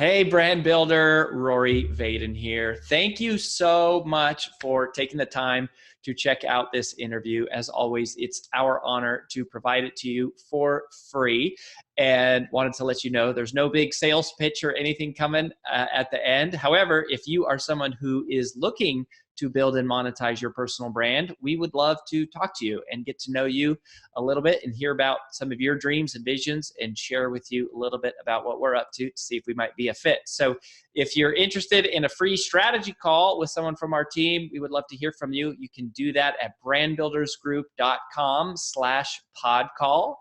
Hey, brand builder, Rory Vaden here. Thank you so much for taking the time to check out this interview. As always, it's our honor to provide it to you for free. And wanted to let you know there's no big sales pitch or anything coming at the end. However, if you are someone who is looking to build and monetize your personal brand, we would love to talk to you and get to know you a little bit and hear about some of your dreams and visions and share with you a little bit about what we're up to see if we might be a fit. So if you're interested in a free strategy call with someone from our team, we would love to hear from you. You can do that at brandbuildersgroup.com/podcall,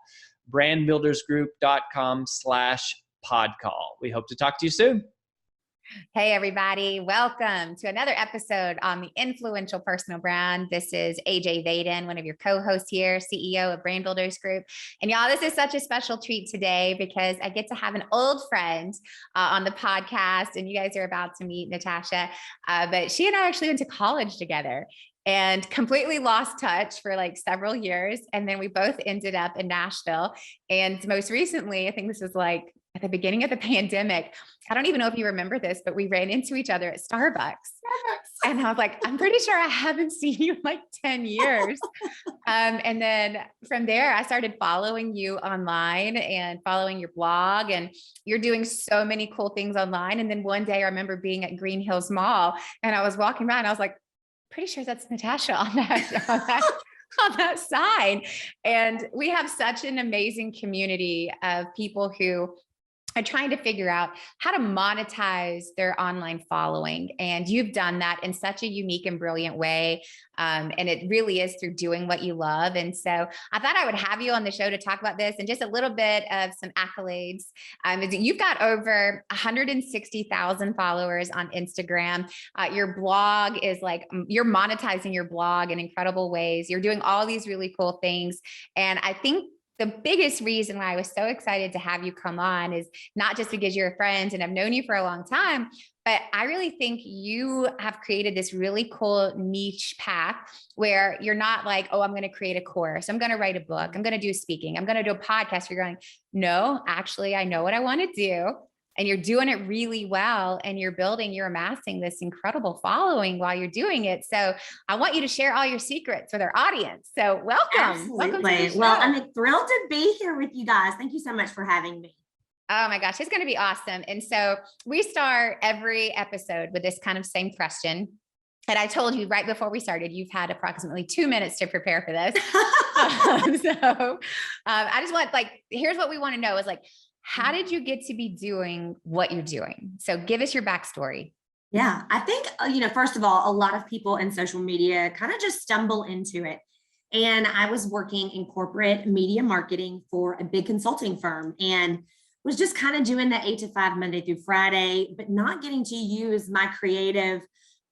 brandbuildersgroup.com/podcall. We hope to talk to you soon. Hey, everybody. Welcome to another episode on the Influential Personal Brand. This is AJ Vaden, one of your co-hosts here, CEO of Brand Builders Group. And y'all, this is such a special treat today because I get to have an old friend on the podcast, and you guys are about to meet Natasha. But she and I actually went to college together and completely lost touch for like several years. And then we both ended up in Nashville. And most recently, I think this was like at the beginning of the pandemic, I don't even know if you remember this, but we ran into each other at Starbucks. And I was like, I'm pretty sure I haven't seen you in like 10 years. And then from there, I started following you online and following your blog, and you're doing so many cool things online. And then one day I remember being at Green Hills Mall and I was walking around, and I was like, pretty sure that's Natasha on that sign. And we have such an amazing community of people who are trying to figure out how to monetize their online following. And you've done that in such a unique and brilliant way. And it really is through doing what you love. And so I thought I would have you on the show to talk about this and just a little bit of some accolades. You've got over 160,000 followers on Instagram. Your blog is like, you're monetizing your blog in incredible ways. You're doing all these really cool things. And I think the biggest reason why I was so excited to have you come on is not just because you're a friend and I've known you for a long time, but I really think you have created this really cool niche path where you're not like, oh, I'm going to create a course, I'm going to write a book, I'm going to do speaking, I'm going to do a podcast. You're going, no, actually, I know what I want to do. And you're doing it really well, and you're amassing this incredible following while you're doing it. So I want you to share all your secrets with our audience. So welcome. Absolutely. Welcome well, I'm thrilled to be here with you guys. Thank you so much for having me. Oh my gosh, it's going to be awesome. And so we start every episode with this kind of same question. And I told you right before we started, you've had approximately 2 minutes to prepare for this. I just want, here's what we want to know is how did you get to be doing what you're doing? So give us your backstory. Yeah, I think, first of all, a lot of people in social media kind of just stumble into it. And I was working in corporate media marketing for a big consulting firm and was just kind of doing the 8 to 5 Monday through Friday, but not getting to use my creative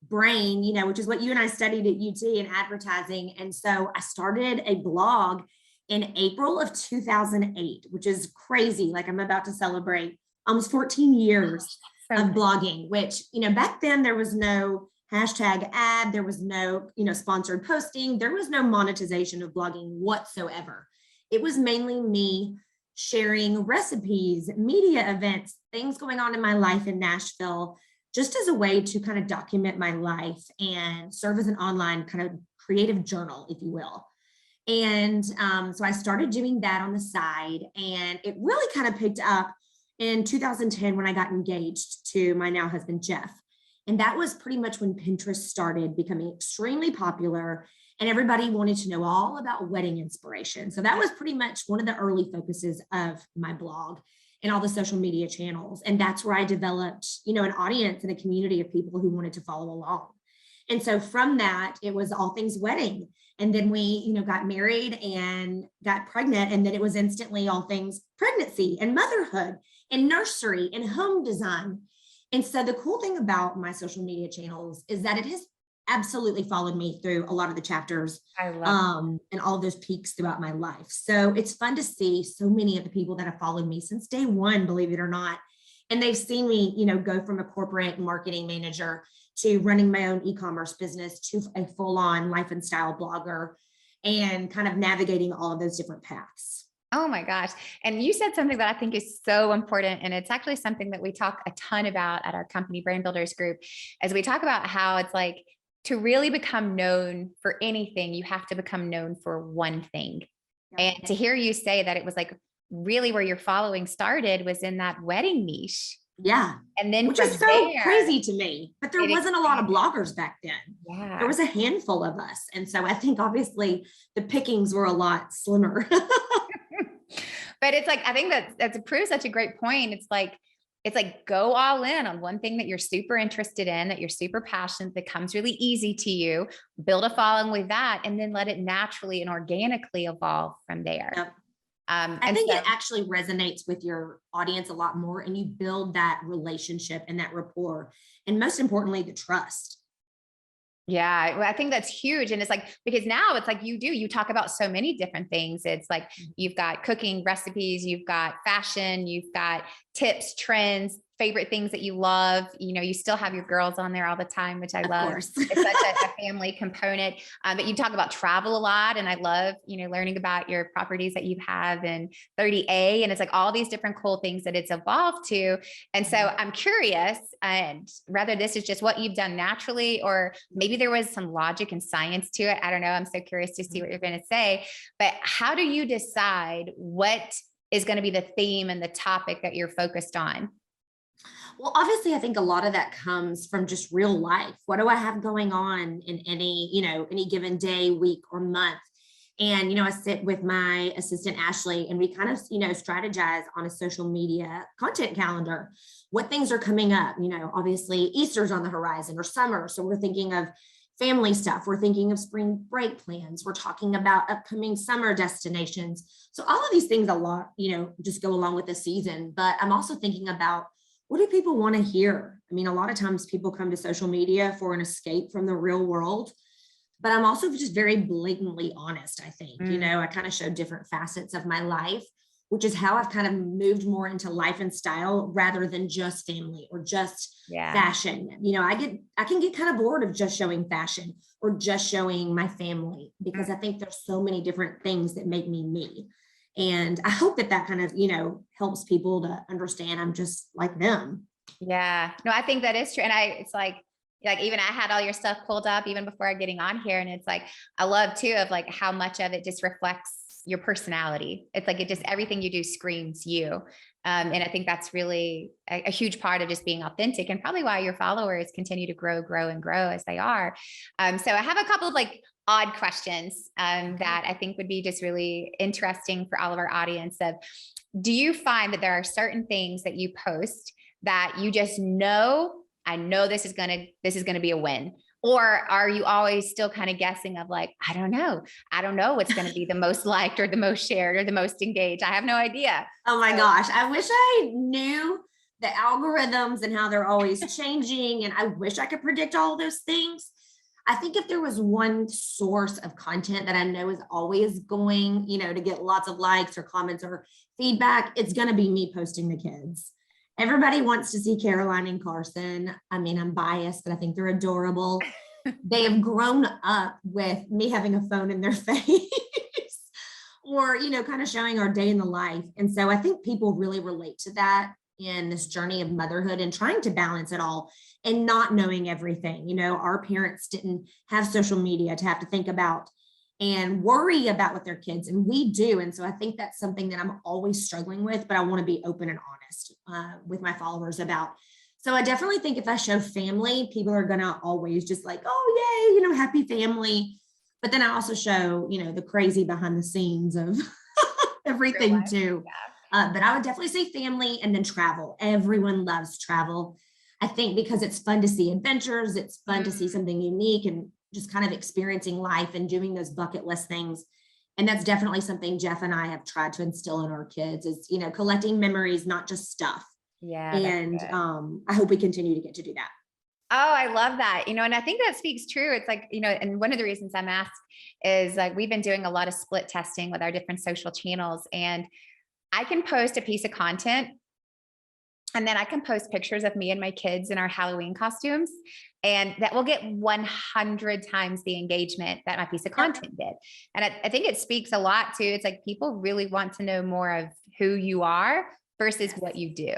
brain, which is what you and I studied at UT in advertising. And so I started a blog in April of 2008, which is crazy. Like I'm about to celebrate almost 14 years of blogging, which, back then there was no hashtag ad, there was no, sponsored posting, there was no monetization of blogging whatsoever. It was mainly me sharing recipes, media events, things going on in my life in Nashville, just as a way to kind of document my life and serve as an online kind of creative journal, if you will. And so I started doing that on the side, and it really kind of picked up in 2010 when I got engaged to my now husband, Jeff. And that was pretty much when Pinterest started becoming extremely popular and everybody wanted to know all about wedding inspiration. So that was pretty much one of the early focuses of my blog and all the social media channels. And that's where I developed, an audience and a community of people who wanted to follow along. And so from that, it was all things wedding. And then we, got married and got pregnant. And then it was instantly all things pregnancy and motherhood and nursery and home design. And so the cool thing about my social media channels is that it has absolutely followed me through a lot of the chapters and all of those peaks throughout my life. So it's fun to see so many of the people that have followed me since day one, believe it or not. And they've seen me, go from a corporate marketing manager to running my own e-commerce business to a full-on life and style blogger and kind of navigating all of those different paths. Oh my gosh. And you said something that I think is so important. And it's actually something that we talk a ton about at our company Brand Builders group, as we talk about how it's like to really become known for anything, you have to become known for one thing. Yeah. And to hear you say that it was like really where your following started was in that wedding niche. Yeah. And then Which from is so there, crazy to me, but there it wasn't a lot of expanded. bloggers back then. There Yeah. was a handful of us. And so I think obviously the pickings were a lot slimmer. But it's like, I think that's proves such a great point. It's like go all in on one thing that you're super interested in, that you're super passionate, that comes really easy to you, build a following with that, and then let it naturally and organically evolve from there. Yep. I I think it actually resonates with your audience a lot more, and you build that relationship and that rapport. And most importantly, the trust. Yeah, I think that's huge. And it's like, because now it's like you talk about so many different things. It's like you've got cooking recipes, you've got fashion, you've got tips, trends, favorite things that you love. You still have your girls on there all the time, which I Of love. course. It's such a family component. But you talk about travel a lot. And I love, learning about your properties that you have in 30A. And it's like all these different cool things that it's evolved to. And so I'm curious, and whether this is just what you've done naturally, or maybe there was some logic and science to it. I don't know. I'm so curious to see what you're going to say, but how do you decide what is going to be the theme and the topic that you're focused on? Well, obviously, I think a lot of that comes from just real life. What do I have going on in any given day, week, or month? And, I sit with my assistant, Ashley, and we kind of, strategize on a social media content calendar. What things are coming up? Obviously Easter's on the horizon, or summer. So we're thinking of family stuff. We're thinking of spring break plans. We're talking about upcoming summer destinations. So all of these things a lot, just go along with the season. But I'm also thinking about, what do people want to hear? I mean, a lot of times people come to social media for an escape from the real world, but I'm also just very blatantly honest, I think. I kind of show different facets of my life, which is how I've kind of moved more into life and style rather than just family or just fashion. I can get kind of bored of just showing fashion or just showing my family, because I think there's so many different things that make me me. And I hope that kind of, helps people to understand I'm just like them. Yeah, no, I think that is true. And it's like even I had all your stuff pulled up even before getting on here. And it's like, I love too, of like how much of it just reflects your personality. It's like, everything you do screams you. And I think that's really a huge part of just being authentic, and probably why your followers continue to grow and grow as they are. So I have a couple of like odd questions that I think would be just really interesting for all of our audience. Do you find that there are certain things that you post that you just I know this is going to be a win? Or are you always still kind of guessing of like, I don't know what's going to be the most liked or the most shared or the most engaged? I have no idea. Oh my gosh. I wish I knew the algorithms and how they're always changing. And I wish I could predict all those things. I think if there was one source of content that I know is always going, to get lots of likes or comments or feedback, it's going to be me posting the kids. Everybody wants to see Caroline and Carson. I mean, I'm biased, but I think they're adorable. They have grown up with me having a phone in their face or, kind of showing our day in the life. And so I think people really relate to that in this journey of motherhood and trying to balance it all and not knowing everything. Our parents didn't have social media to have to think about and worry about with their kids, and we do. And so I think that's something that I'm always struggling with, but I want to be open and honest with my followers about. So I definitely think if I show family, people are going to always just like, oh, yay, happy family. But then I also show, the crazy behind the scenes of everything too. Yeah. But I would definitely say family, and then travel. Everyone loves travel. I think because it's fun to see adventures, it's fun to see something unique and just kind of experiencing life and doing those bucket list things. And that's definitely something Jeff and I have tried to instill in our kids is, collecting memories, not just stuff. Yeah. And I hope we continue to get to do that. Oh, I love that. And I think that speaks true. It's like, and one of the reasons I'm asked is like, we've been doing a lot of split testing with our different social channels, and I can post a piece of content And then I can post pictures of me and my kids in our Halloween costumes, and that will get 100 times the engagement that my piece of content did. And I think it speaks a lot to, it's like people really want to know more of who you are versus what you do.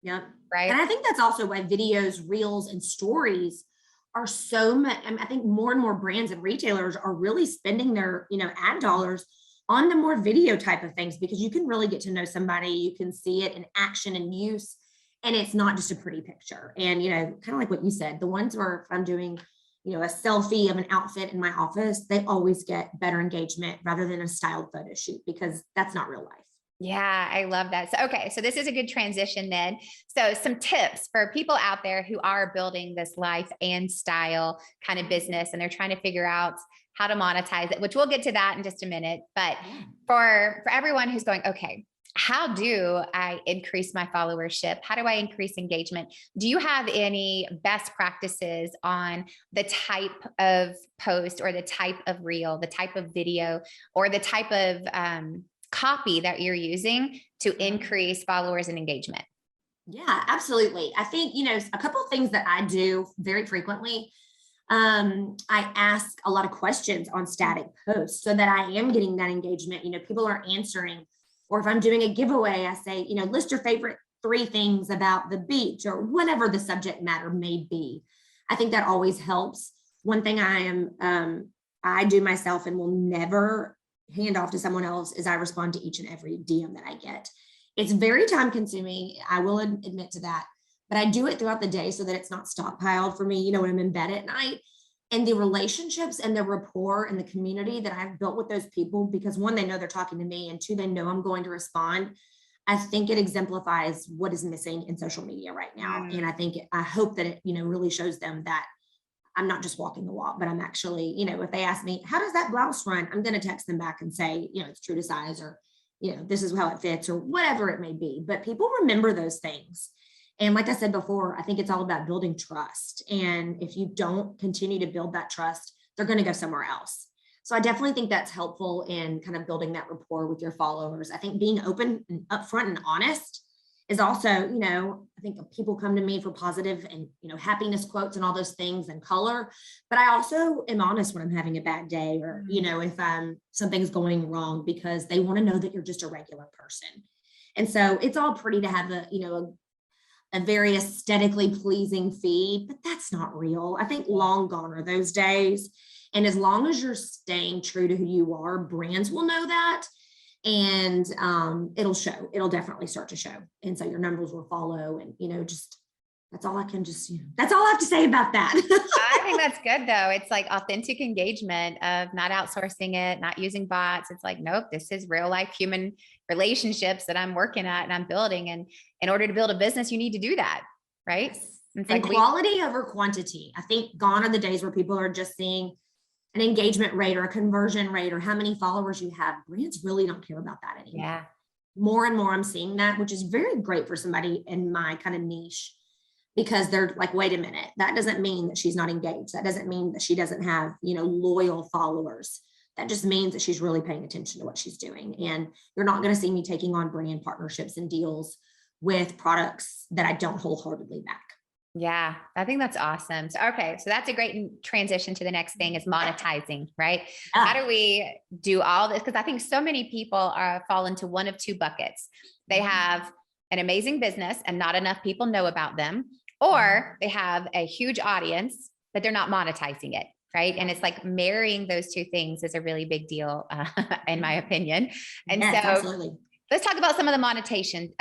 Yeah. Right. And I think that's also why videos, reels, and stories are so much. I think more and more brands and retailers are really spending their, ad dollars on the more video type of things, because you can really get to know somebody. You can see it in action and use, and it's not just a pretty picture. And, kind of like what you said, the ones where if I'm doing, a selfie of an outfit in my office, they always get better engagement rather than a styled photo shoot, because that's not real life. Yeah, I love that. So, okay. So this is a good transition then. So some tips for people out there who are building this life and style kind of business, and they're trying to figure out how to monetize it, which we'll get to that in just a minute. But for everyone who's going, okay, how do I increase my followership? How do I increase engagement? Do you have any best practices on the type of post or the type of reel, the type of video, or the type of copy that you're using to increase followers and engagement? Yeah, absolutely. I think, a couple of things that I do very frequently. I ask a lot of questions on static posts so that I am getting that engagement. People are answering, or if I'm doing a giveaway, I say, list your favorite 3 things about the beach, or whatever the subject matter may be. I think that always helps. One thing I do myself and will never hand off to someone else is I respond to each and every DM that I get. It's very time consuming. I will admit to that, but I do it throughout the day so that it's not stockpiled for me, when I'm in bed at night. And the relationships and the rapport and the community that I've built with those people, because 1, they know they're talking to me, and 2, they know I'm going to respond. I think it exemplifies what is missing in social media right now. And I hope that it, really shows them that I'm not just walking the walk, but I'm actually, if they ask me, how does that blouse run? I'm going to text them back and say, it's true to size, or, this is how it fits, or whatever it may be. But people remember those things. And like I said before, I think it's all about building trust. And if you don't continue to build that trust, they're going to go somewhere else. So I definitely think that's helpful in kind of building that rapport with your followers. I think being open and upfront and honest is also, I think people come to me for positive and, happiness quotes and all those things and color, but I also am honest when I'm having a bad day, or, if something's going wrong, because they want to know that you're just a regular person. And so it's all pretty to have a very aesthetically pleasing feed, but that's not real. I think long gone are those days. And as long as you're staying true to who you are, brands will know that. And it'll show. It'll definitely start to show. And so your numbers will follow. And, that's all I can that's all I have to say about that. I think that's good, though. It's like authentic engagement of not outsourcing it, not using bots. It's like, nope, this is real life human relationships that I'm working at and I'm building. And in order to build a business, you need to do that. Right. Yes. It's and like quality over quantity. I think gone are the days where people are just seeing an engagement rate or a conversion rate or how many followers you have. Brands really don't care about that anymore. Yeah. More and more I'm seeing that, which is very great for somebody in my kind of niche, because they're like, wait a minute, that doesn't mean that she's not engaged. That doesn't mean that she doesn't have, loyal followers. That just means that she's really paying attention to what she's doing. And you're not going to see me taking on brand partnerships and deals with products that I don't wholeheartedly back. Yeah, I think that's awesome. So, okay. So that's a great transition to the next thing, is monetizing, right? Yeah. How do we do all this? Because I think so many people fall into one of 2 buckets. They have an amazing business and not enough people know about them, or they have a huge audience, but they're not monetizing it. Right. And it's like marrying those 2 things is a really big deal, in my opinion. And yes, so absolutely. Let's talk about some of the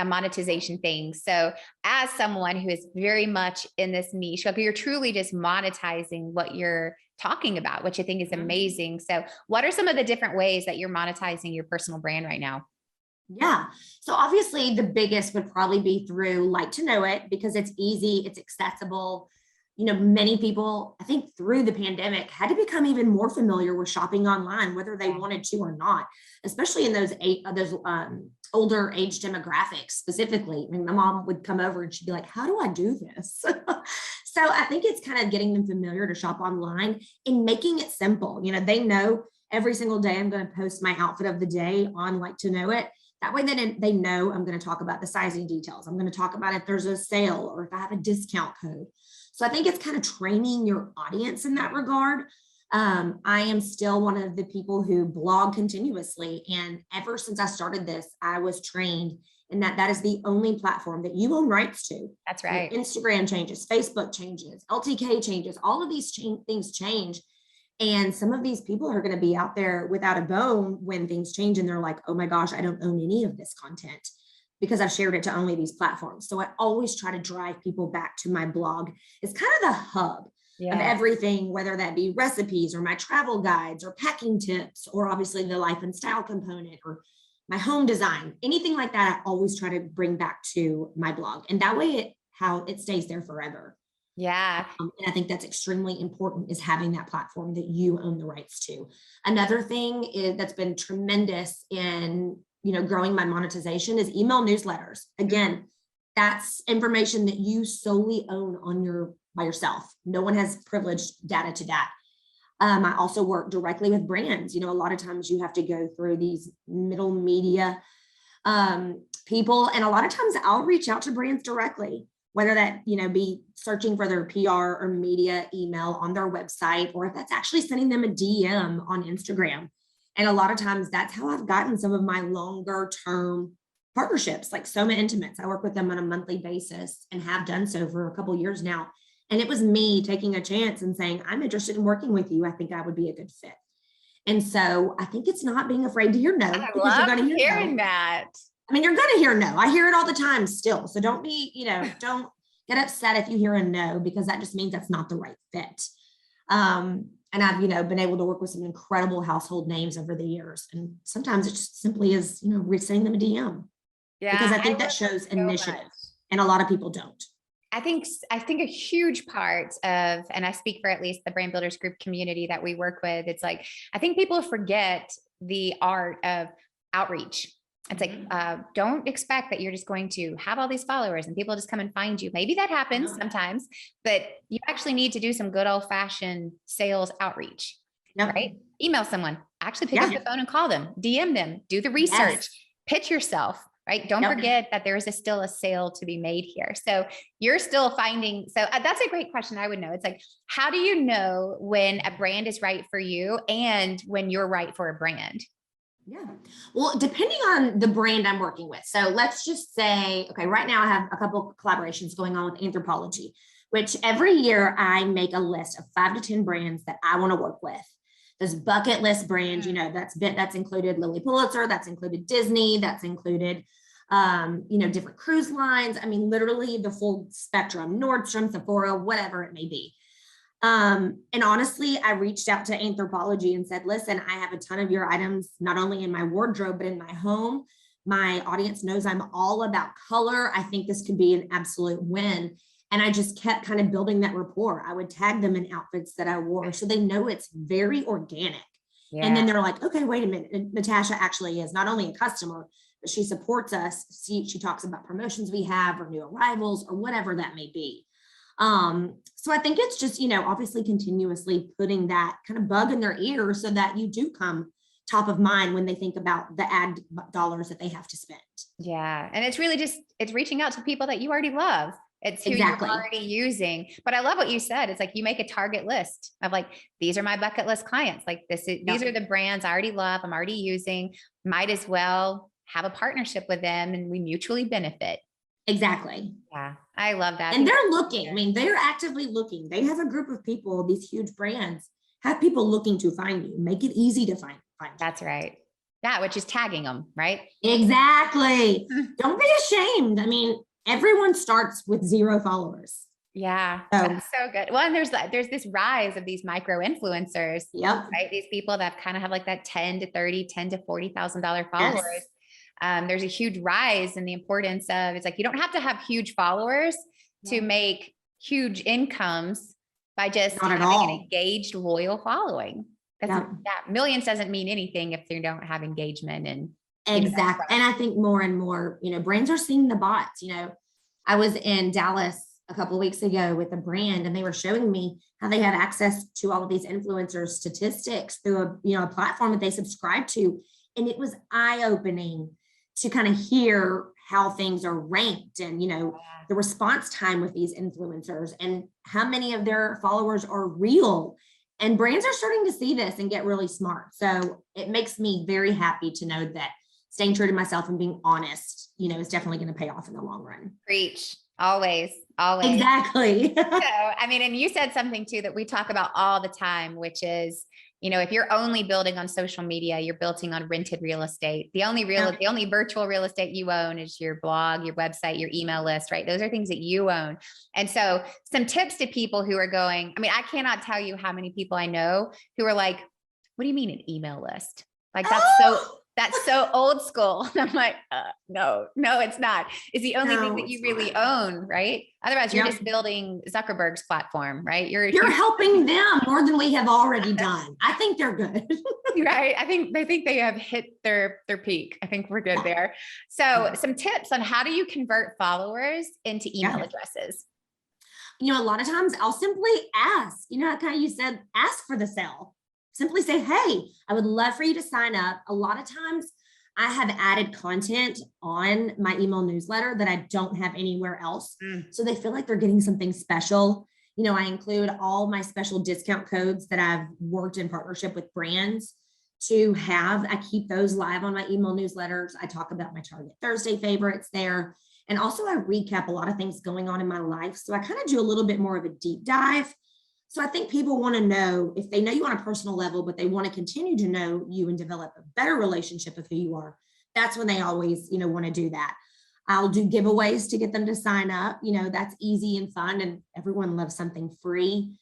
monetization things. So as someone who is very much in this niche, like you're truly just monetizing what you're talking about, which I think is amazing. So what are some of the different ways that you're monetizing your personal brand right now? Yeah. So obviously the biggest would probably be through Like to Know It, because it's easy, it's accessible. Many people, I think through the pandemic, had to become even more familiar with shopping online, whether they wanted to or not, especially in those older age demographics specifically. I mean, my mom would come over and she'd be like, how do I do this? So I think it's kind of getting them familiar to shop online and making it simple. They know every single day I'm going to post my outfit of the day on Like to Know It. That way they know I'm going to talk about the sizing details. I'm going to talk about if there's a sale or if I have a discount code. So I think it's kind of training your audience in that regard. I am still one of the people who blog continuously. And ever since I started this, I was trained in that is the only platform that you own rights to. That's right. Instagram changes, Facebook changes, LTK changes, all of these things change. And some of these people are going to be out there without a bone when things change. And they're like, oh my gosh, I don't own any of this content because I've shared it to only these platforms. So I always try to drive people back to my blog. It's kind of the hub of everything, whether that be recipes or my travel guides or packing tips, or obviously the life and style component or my home design, anything like that. I always try to bring back to my blog. And that way how it stays there forever. Yeah. And I think that's extremely important, is having that platform that you own the rights to. Another thing that's been tremendous in, growing my monetization is email newsletters. Again, that's information that you solely own by yourself. No one has privileged data to that. I also work directly with brands. A lot of times you have to go through these middle media people. And a lot of times I'll reach out to brands directly, whether that, be searching for their PR or media email on their website, or if that's actually sending them a DM on Instagram. And a lot of times that's how I've gotten some of my longer term partnerships, like Soma Intimates. I work with them on a monthly basis and have done so for a couple of years now. And it was me taking a chance and saying, I'm interested in working with you. I think I would be a good fit. And so I think it's not being afraid to hear no. I love hearing that. I mean, you're going to hear no. I hear it all the time still. So don't be, don't get upset if you hear a no, because that just means that's not the right fit. And I've, been able to work with some incredible household names over the years. And sometimes it just simply is, sending them a DM. Yeah, because I think that shows initiative, and a lot of people don't. I think a huge part of, and I speak for at least the Brand Builders Group community that we work with, it's like, I think people forget the art of outreach. It's like, don't expect that you're just going to have all these followers and people just come and find you. Maybe that happens sometimes, but you actually need to do some good old fashioned sales outreach, right? Email someone, actually pick up the phone and call them, DM them, do the research, pitch yourself, right? Don't forget that there is still a sale to be made here. So you're still finding, so that's a great question. I would know. It's like, how do you know when a brand is right for you and when you're right for a brand? Yeah. Well, depending on the brand I'm working with. So let's just say, okay, right now I have a couple of collaborations going on with Anthropologie, which every year I make a list of 5 to 10 brands that I want to work with. Those bucket list brands, that's included Lilly Pulitzer, that's included Disney, that's included, different cruise lines. I mean, literally the full spectrum, Nordstrom, Sephora, whatever it may be. And honestly, I reached out to Anthropologie and said, listen, I have a ton of your items, not only in my wardrobe, but in my home. My audience knows I'm all about color. I think this could be an absolute win. And I just kept kind of building that rapport. I would tag them in outfits that I wore, so they know it's very organic. Yeah. And then they're like, okay, wait a minute. Natasha actually is not only a customer, but she supports us. She talks about promotions we have or new arrivals or whatever that may be. So I think it's just, obviously continuously putting that kind of bug in their ear so that you do come top of mind when they think about the ad dollars that they have to spend. Yeah. And it's really it's reaching out to people that you already love. It's who you're already using. But I love what you said. It's like, you make a target list of like, these are my bucket list clients. Like these are the brands I already love. I'm already using, might as well have a partnership with them and we mutually benefit. Exactly. Yeah. I love that. And they're looking, I mean, they're actively looking. They have a group of people, these huge brands have people looking to find you, make it easy to find you. That's right. Yeah. Which is tagging them, right? Exactly. Don't be ashamed. I mean, everyone starts with 0 followers. Yeah. That's so good. Well, and there's this rise of these micro influencers, right? These people that kind of have like that 10 to $40,000 followers. Yes. There's a huge rise in the importance of, it's like, you don't have to have huge followers to make huge incomes by just having an engaged, loyal following. Millions doesn't mean anything if they don't have engagement and exactly. And I think more and more, brands are seeing the bots. I was in Dallas a couple of weeks ago with a brand, and they were showing me how they have access to all of these influencers statistics through a platform that they subscribe to. And it was eye-opening to kind of hear how things are ranked and, the response time with these influencers and how many of their followers are real. And brands are starting to see this and get really smart. So it makes me very happy to know that staying true to myself and being honest, is definitely going to pay off in the long run. Preach. Always, always. Exactly. So, I mean, and you said something too that we talk about all the time, which is, if you're only building on social media, you're building on rented real estate. The only virtual real estate you own is your blog, your website, your email list, right? Those are things that you own. And so some tips to people who are going, I mean, I cannot tell you how many people I know who are like, what do you mean an email list? Like that's so old school. And I'm like, no, it's not. It's the only thing that you really own, right? Otherwise, you're just building Zuckerberg's platform, right? You're helping them more than we have already done. I think they're good. Right. I think they have hit their peak. I think we're good there. So some tips on how do you convert followers into email addresses? A lot of times I'll simply ask, kind of you said, ask for the sale. Simply say, hey, I would love for you to sign up. A lot of times I have added content on my email newsletter that I don't have anywhere else. So they feel like they're getting something special. I include all my special discount codes that I've worked in partnership with brands to have. I keep those live on my email newsletters. I talk about my Target Thursday favorites there. And also I recap a lot of things going on in my life. So I kind of do a little bit more of a deep dive. So I think people want to know, if they know you on a personal level, but they want to continue to know you and develop a better relationship of who you are, that's when they always, want to do that. I'll do giveaways to get them to sign up. That's easy and fun, and everyone loves something free.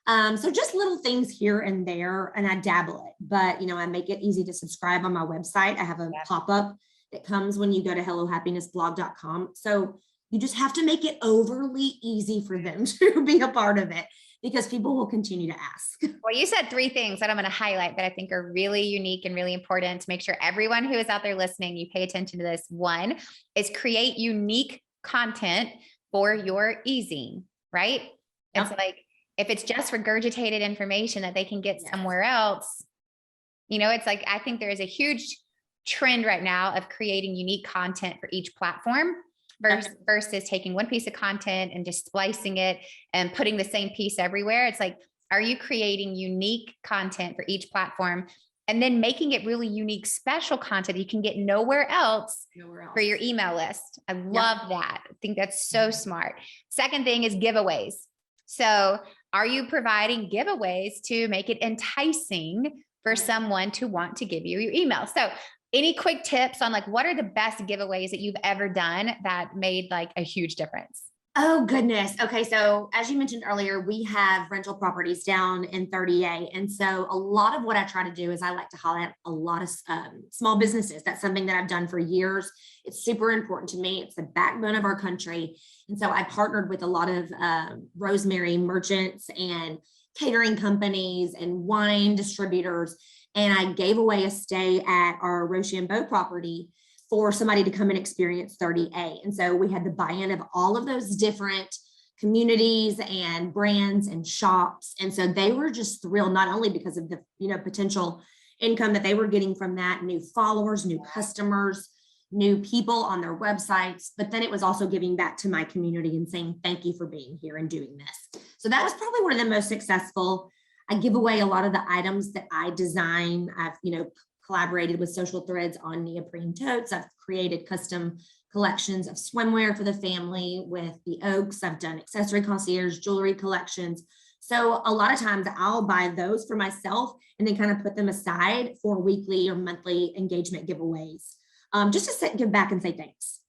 So just little things here and there, and I dabble it, but I make it easy to subscribe on my website. I have a pop-up that comes when you go to hellohappinessblog.com. So you just have to make it overly easy for them to be a part of it, because people will continue to ask. Well, you said 3 things that I'm going to highlight that I think are really unique and really important to make sure everyone who is out there listening, you pay attention to this. 1 is create unique content for your e-zine, right? It's like, if it's just regurgitated information that they can get somewhere else, it's like, I think there is a huge trend right now of creating unique content for each platform versus taking one piece of content and just splicing it and putting the same piece everywhere. It's like, are you creating unique content for each platform and then making it really unique, special content you can get nowhere else for your email list? I love that. I think that's so smart. Second thing is giveaways. So are you providing giveaways to make it enticing for someone to want to give you your email? So any quick tips on what are the best giveaways that you've ever done that made a huge difference? Oh, goodness. Okay. So as you mentioned earlier, we have rental properties down in 30A. And so a lot of what I try to do is I like to highlight a lot of small businesses. That's something that I've done for years. It's super important to me. It's the backbone of our country. And so I partnered with a lot of rosemary merchants and catering companies and wine distributors. And I gave away a stay at our Rochambeau property for somebody to come and experience 30A. And so we had the buy-in of all of those different communities and brands and shops. And so they were just thrilled, not only because of the potential income that they were getting from that, new followers, new customers, new people on their websites, but then it was also giving back to my community and saying, thank you for being here and doing this. So that was probably one of the most successful. I give away a lot of the items that I design. I've, collaborated with Social Threads on neoprene totes. I've created custom collections of swimwear for the family with the Oaks. I've done accessory concierge jewelry collections. So a lot of times I'll buy those for myself and then kind of put them aside for weekly or monthly engagement giveaways, just to give back and say thanks.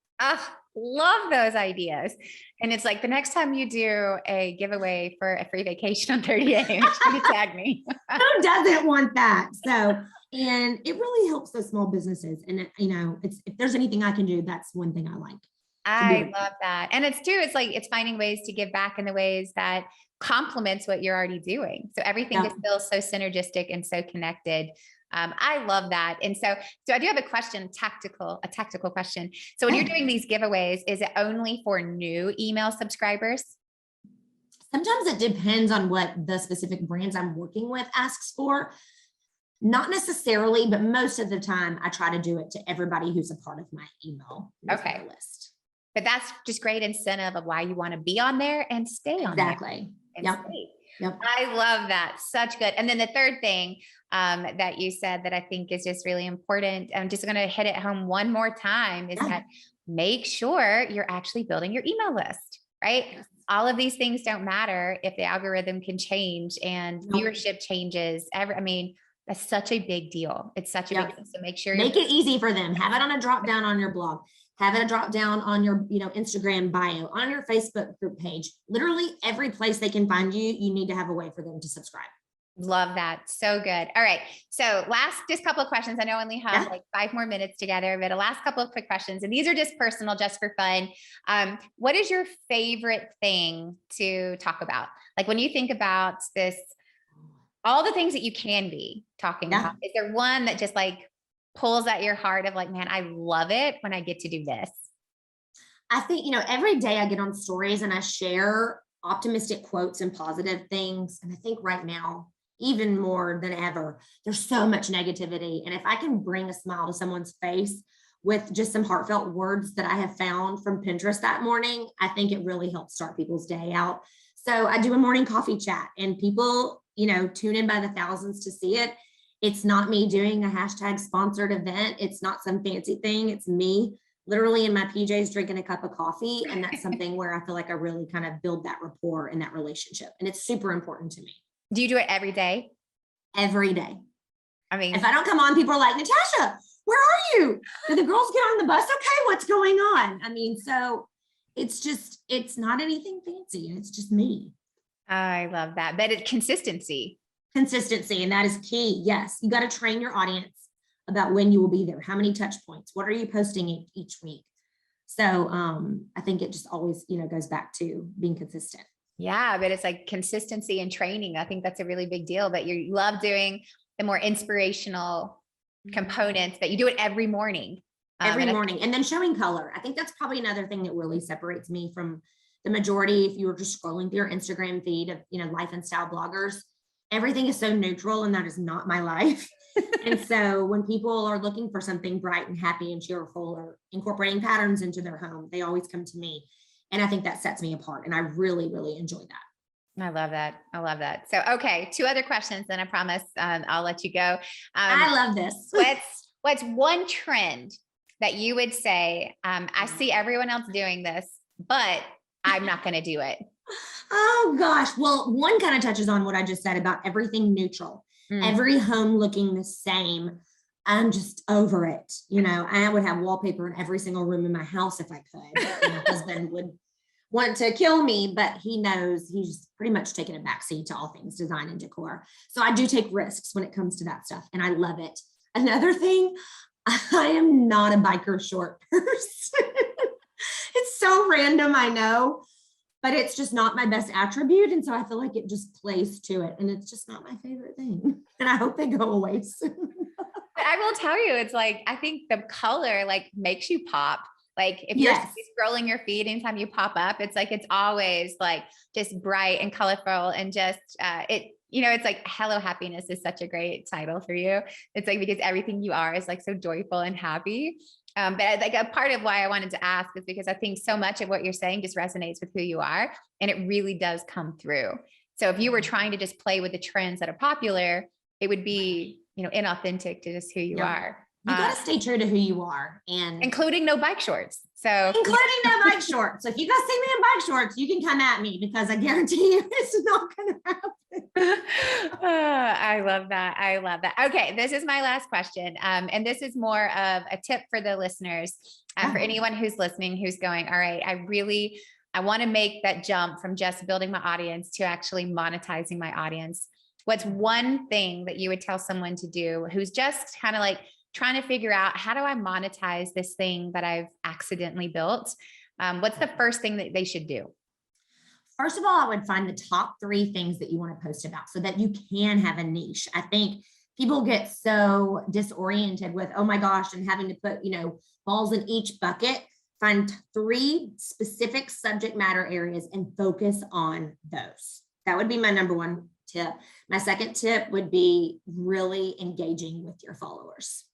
Love those ideas. And it's like the next time you do a giveaway for a free vacation on 30 days, you're gonna tag me. Who doesn't want that? So, and it really helps those small businesses. And if there's anything I can do, that's one thing I like. I love that. And it's finding ways to give back in the ways that complements what you're already doing. So everything is still so synergistic and so connected. I love that. And so I do have a question, a tactical question. So when you're doing these giveaways, is it only for new email subscribers? Sometimes it depends on what the specific brands I'm working with asks for. Not necessarily, but most of the time I try to do it to everybody who's a part of my email list. But that's just great incentive of why you want to be on there and stay on there. Exactly. And Yep. stay. Yep. I love that. Such good. And then the third thing that you said that I think is just really important, I'm just going to hit it home one more time, is that make sure you're actually building your email list, right? Yes. All of these things don't matter if the algorithm can change and viewership changes. That's such a big deal. It's such a big deal. So make sure make it easy for them. Have it on a drop down on your blog. Have it a drop down on your, Instagram bio, on your Facebook group page. Literally every place they can find you, you need to have a way for them to subscribe. Love that. So good. All right. So just a couple of questions. I know I only have like 5 more minutes together, but a last couple of quick questions. And these are just personal, just for fun. What is your favorite thing to talk about? Like when you think about this, all the things that you can be talking about, is there one that just like pulls at your heart of like, man, I love it when I get to do this? I think, every day I get on stories and I share optimistic quotes and positive things. And I think right now, even more than ever, there's so much negativity. And if I can bring a smile to someone's face with just some heartfelt words that I have found from Pinterest that morning, I think it really helps start people's day out. So I do a morning coffee chat and people, tune in by the thousands to see it. It's not me doing a hashtag sponsored event. It's not some fancy thing. It's me literally in my PJs drinking a cup of coffee. And that's something where I feel like I really kind of build that rapport and that relationship. And it's super important to me. Do you do it every day? Every day. If I don't come on, people are like, Natasha, where are you? Did the girls get on the bus? Okay, what's going on? So it's not anything fancy. It's just me. I love that. But it's consistency. And that is key. Yes. You got to train your audience about when you will be there. How many touch points? What are you posting each week? So I think it just always, goes back to being consistent. Yeah, but it's like consistency and training. I think that's a really big deal, but you love doing the more inspirational components, but you do it every morning. And then showing color. I think that's probably another thing that really separates me from the majority. If you were just scrolling through your Instagram feed of, life and style bloggers, everything is so neutral and that is not my life. And so when people are looking for something bright and happy and cheerful or incorporating patterns into their home, they always come to me. And I think that sets me apart. And I really, really enjoy that. I love that. I love that. So, okay. 2 other questions, then I promise I'll let you go. I love this. What's one trend that you would say, I see everyone else doing this, but I'm not going to do it? Oh gosh. Well, one kind of touches on what I just said about everything neutral, every home looking the same. I'm just over it. I would have wallpaper in every single room in my house if I could. My husband would want to kill me, but he knows he's pretty much taken a backseat to all things design and decor. So I do take risks when it comes to that stuff and I love it. Another thing, I am not a biker short person. It's so random, I know, but it's just not my best attribute. And so I feel like it just plays to it. And it's just not my favorite thing. And I hope they go away soon. I will tell you, it's like, I think the color like makes you pop. Like if you're scrolling your feed, anytime you pop up, it's like, it's always like just bright and colorful and just, it's like Hello Happiness is such a great title for you. It's like, because everything you are is like so joyful and happy. But like a part of why I wanted to ask is because I think so much of what you're saying just resonates with who you are and it really does come through. So if you were trying to just play with the trends that are popular, it would be, inauthentic to just who you are. You got to stay true to who you are, and including no bike shorts. So including no bike shorts. So if you guys see me in bike shorts, you can come at me because I guarantee you it's not going to happen. I love that. I love that. Okay. This is my last question. And this is more of a tip for the listeners, for anyone who's listening, who's going, all right, I want to make that jump from just building my audience to actually monetizing my audience. What's one thing that you would tell someone to do who's just kind of like trying to figure out, how do I monetize this thing that I've accidentally built? What's the first thing that they should do? First of all, I would find the top 3 things that you want to post about so that you can have a niche. I think people get so disoriented with, oh my gosh, and having to put, balls in each bucket. Find 3 specific subject matter areas and focus on those. That would be my number 1 tip. My second tip would be really engaging with your followers.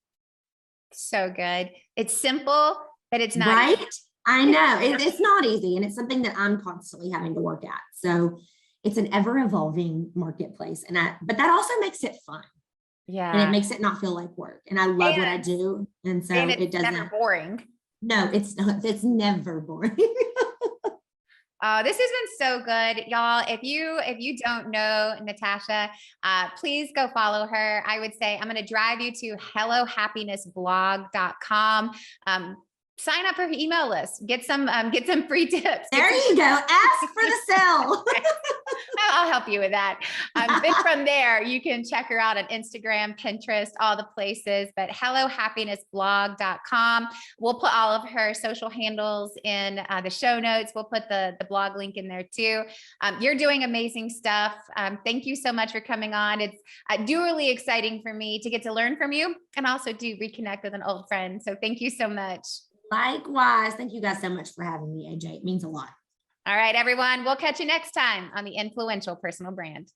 So good. It's simple, but it's not right. easy. I know it's not easy, and it's something that I'm constantly having to work at. So it's an ever evolving marketplace, but that also makes it fun. Yeah. And it makes it not feel like work. And I love what I do. And so it doesn't. Never boring. No, it's not. It's never boring. This has been so good, y'all. If you don't know Natasha, please go follow her. I would say I'm going to drive you to hellohappinessblog.com. Sign up for her email list. Get some free tips. There you go. Ask for the sale. I'll help you with that. Then from there, you can check her out on Instagram, Pinterest, all the places, but hellohappinessblog.com. We'll put all of her social handles in the show notes. We'll put the blog link in there too. You're doing amazing stuff. Thank you so much for coming on. It's really exciting for me to get to learn from you and also to reconnect with an old friend. So thank you so much. Likewise. Thank you guys so much for having me, AJ. It means a lot. All right, everyone. We'll catch you next time on the Influential Personal Brand.